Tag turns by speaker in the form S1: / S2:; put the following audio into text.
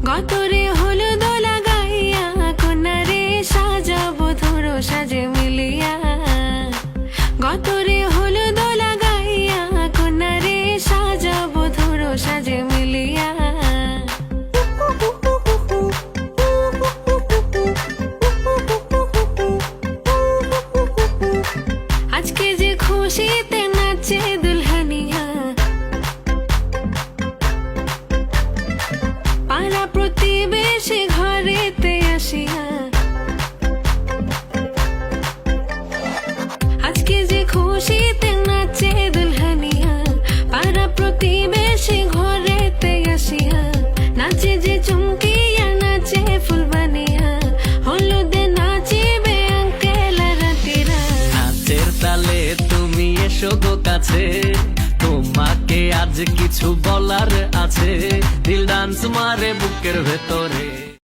S1: গতরে হলুদ লাগাইয়া কন্যারে সাজাবো ধরো সাজে মিলিয়া। গতরে হলুদ লাগাইয়া কন্যারে সাজাবো ধরো সাজে মিলিয়া। আজকে যে খুশিতে নাচে দুলহানিয়া, পাড়া প্রতিবেশী ঘরেতে আসিয়া। আজকে যে খুশিতে নাচে দুলহানিয়া, পাড়া প্রতিবেশী ঘরেতে আসিয়া। নাচে যে চুমকিয়া নাচে ফুলবানিয়া, হলুদে নাচিবে আঙ্কেল আর আন্টিরা।
S2: নাচের তালে তুমি এসো গো কাছে, তোমাকে আজ কিছু বলার আছে। দিল ডান্স মারে বুকের ভেতরে।